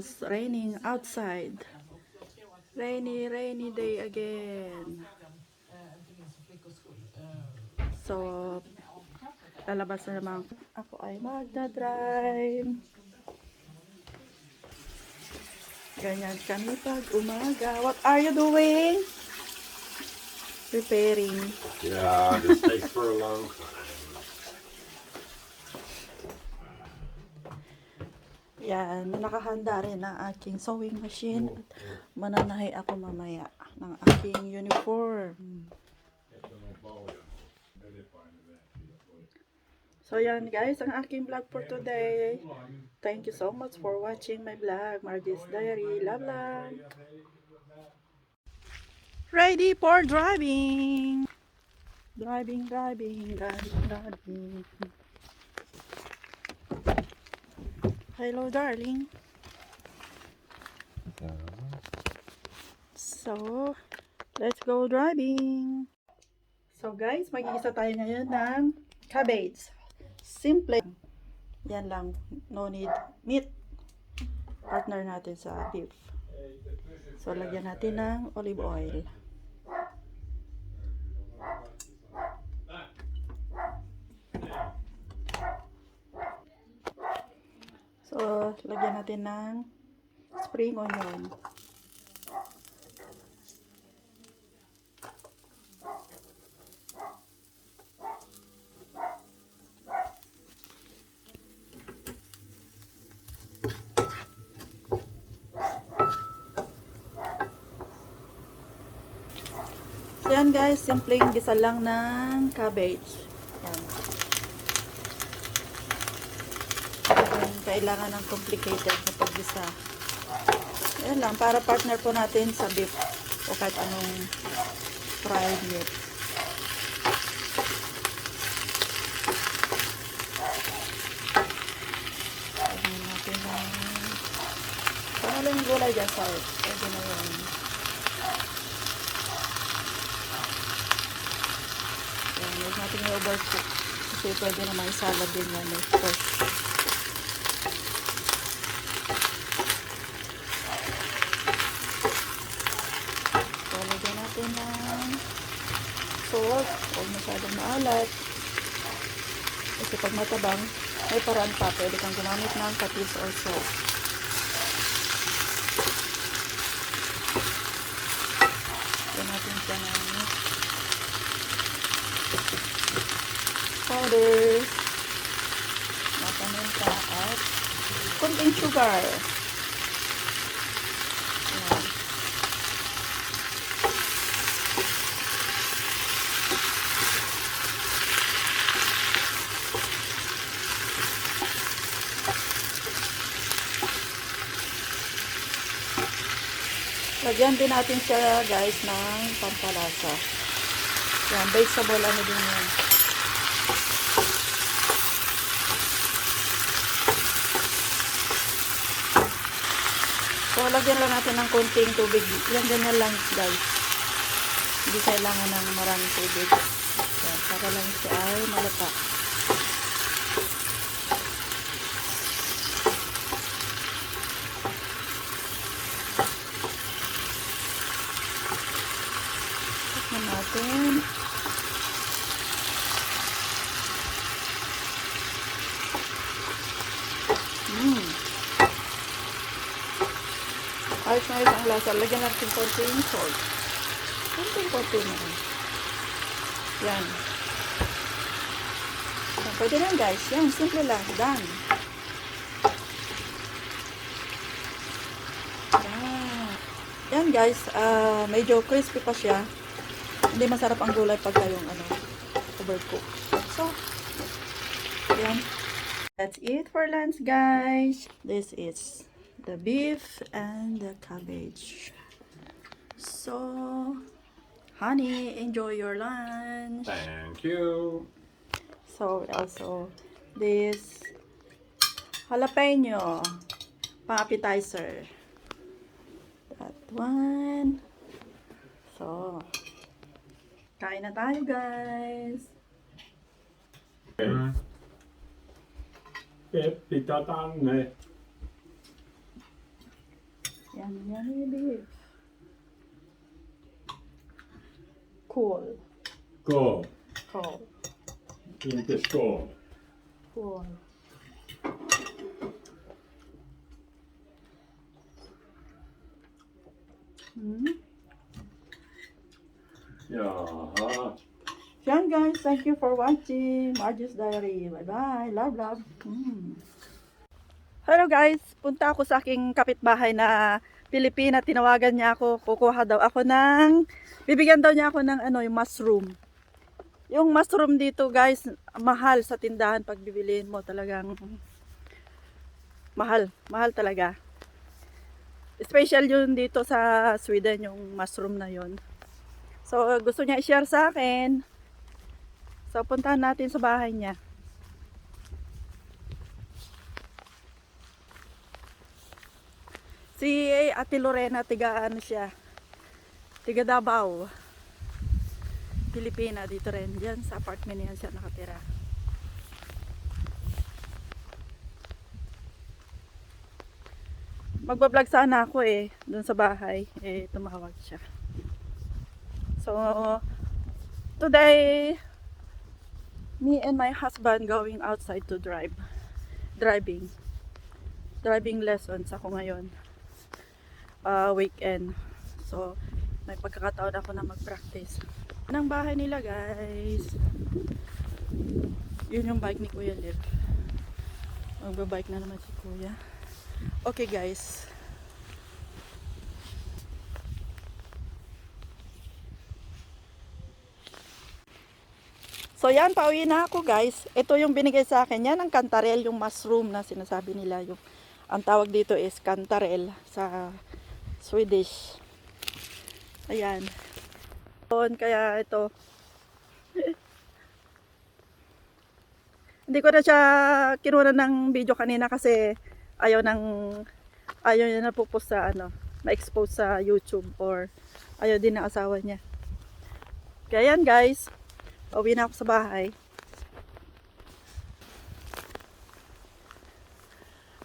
It's raining outside. Rainy day again. So, lalabas na naman ako ay magdadrive. Ganyan kami pag umaga. What are you doing? Preparing. Yeah, this takes for a long time. Yan, nakahanda rin ang aking sewing machine. Mananahi ako mamaya ng aking uniform. So yan guys, ang aking vlog for today. Thank you so much for watching my vlog, Margie's Diary. Love, love. Ready for driving. Driving. Hello, darling. So, let's go driving. So guys, mag-iisa tayo ngayon ng cabbage. Simple. Yan lang. No need meat. Partner natin sa beef. So, lagyan natin ng olive oil. So, lagyan natin ng spring onion. So, yan guys, simpleng gisa lang ng cabbage. Yan. Kailangan ng complicated na paggisa. Yan lang, para partner po natin sa beef o kahit anong fried meat. Lagyan natin ng kung ano yung gulay dyan, salt. Pwede na yun. Yan, huwag natin yung overcook. Kasi pwede naman salad din yan. Fresh. Ng salt, huwag masyadong maalat kasi pag matabang may paraan pa, pwede kang gumamit ng patis or salt. Yan natin siya ng powder, paminta at konting sugar. Yan. Lagyan din natin siya guys ng pampalasa. Yan, vegetable ano din yan. So, lagyan lang natin ng konting tubig. Yan, ganyan lang guys. Hindi kailangan ng maraming tubig. Yan, para lang siya ay malata. Natin. Ayos na ang lasa. Lagyan natin konting salt. Konting naman. Yan. Pwede lang guys. Yan, simple lang. Done. Yan guys. Medyo crispy pa siya. Hindi masarap ang gulay pagka yung overcook. So, yan. That's it for lunch, guys. This is the beef and the cabbage. So, honey, enjoy your lunch. Thank you. So, also, this jalapeno, pang-appetizer. That one. So, kain na tayo, guys. Pitatan Yummy beef. Cool. Go. Cool. Inte skål. Cool. Jaha. Yan guys, thank you for watching Margie's Diary. Bye-bye. Love, love. Hello guys, punta ako sa aking kapitbahay na Pilipina. Tinawagan niya ako, kukuha daw ako ng, bibigyan daw niya ako ng ano, yung mushroom. Yung mushroom dito guys, mahal sa tindahan pag bibiliin mo, talagang mahal, mahal talaga. Special yun dito sa Sweden, yung mushroom na yun. So gusto niya i-share sa akin. So puntahan natin sa bahay niya. Si Ate Lorena, tiga ano siya, tiga Davao, Pilipina, dito rin. Diyan sa apartment niyan siya nakatira. Magbablog sana ako dun sa bahay. Tumawag siya. So, today, me and my husband going outside to drive. Driving lessons ako ngayon. Weekend. So, may pagkakataon ako na mag-practice. Yan ang bahay nila guys. Yun yung bike ni Kuya Liv. Magbabike na naman si Kuya. Okay guys. So yan, pauwi na ako guys. Ito yung binigay sa akin. Yan ang cantarell, yung mushroom na sinasabi nila. Ang tawag dito is cantarell sa Swedish. Ayan. Kaya ito. Hindi ko na siya kinuha ng video kanina kasi ayaw niya na pupost sa ma-expose sa YouTube or ayaw din ng asawa niya. Kaya yan guys. Uwi na ako sa bahay.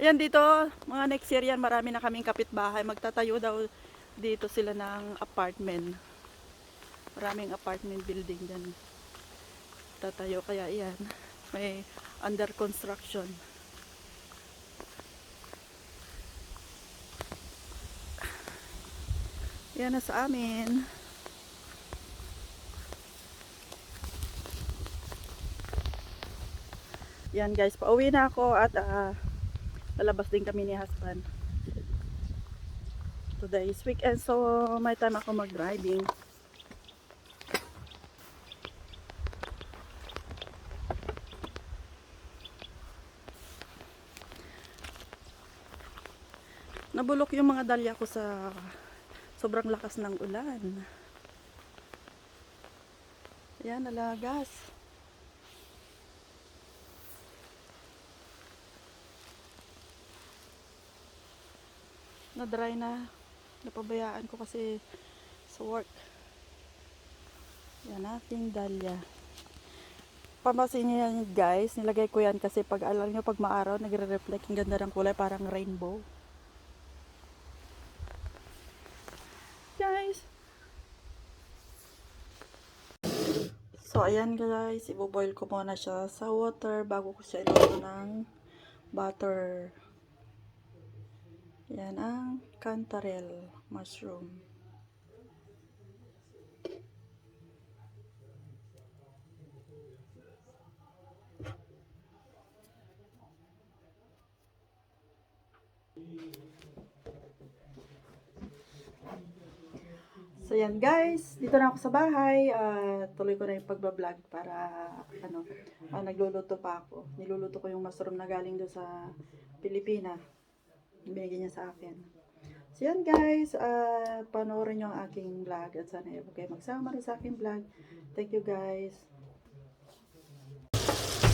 Ayan dito, mga next year yan, marami na kaming kapitbahay. Magtatayo daw dito sila ng apartment. Maraming apartment building dyan. Tatayo, kaya yan. May under construction. Yan na sa amin. Yan guys, pauwi na ako at lalabas din kami ni husband. Today is weekend, so may time ako mag-driving. Nabulok yung mga dahlia ko sa sobrang lakas ng ulan. Ayan, nalagas. Na-dry na. Napabayaan ko kasi sa work. Yan ating dahlia. Pamasin niyo yan guys. Nilagay ko yan kasi pag alam nyo pag maaraw nagre-reflect. Ang ganda ng kulay, parang rainbow. Guys. So ayan guys. Iboboil ko muna siya sa water bago ko siya iluto ng butter. Yan ang cantarell mushroom. So yan guys, dito na ako sa bahay. Tuloy ko na yung pagbablog para nagluluto pa ako. Niluluto ko yung mushroom na galing doon sa Pilipina. Binigyan niya sa akin. So yan guys, panoorin nyo ang aking vlog at sana kayo magsama rin sa aking vlog. Thank you guys.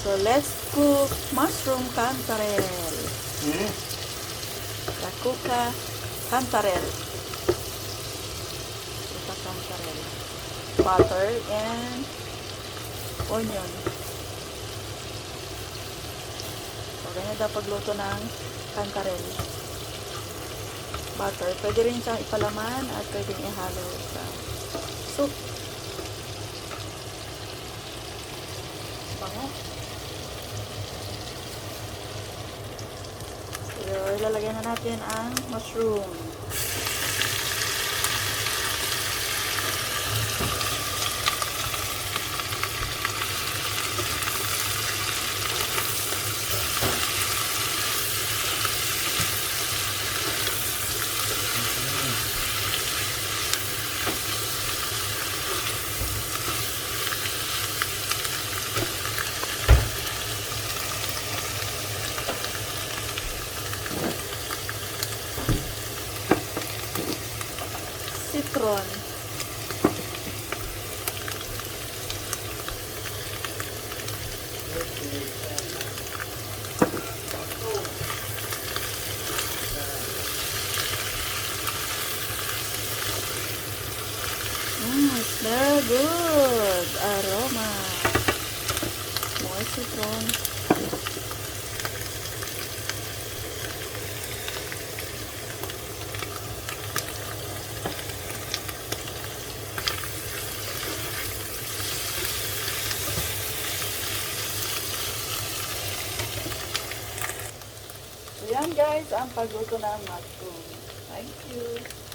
So let's cook mushroom cantarell. La cuca cantarell. Cuca cantarell. Butter and onion. So ganyan daw pagluto ng cantarell. butter. Pwede rin siyang ipalaman at pwede ihalo sa soup. Bango. So, ilalagay na natin ang mushroom. Citron. Smell good. Aroma. More citron. So yan guys, ang pagluto ng mushroom. Thank you.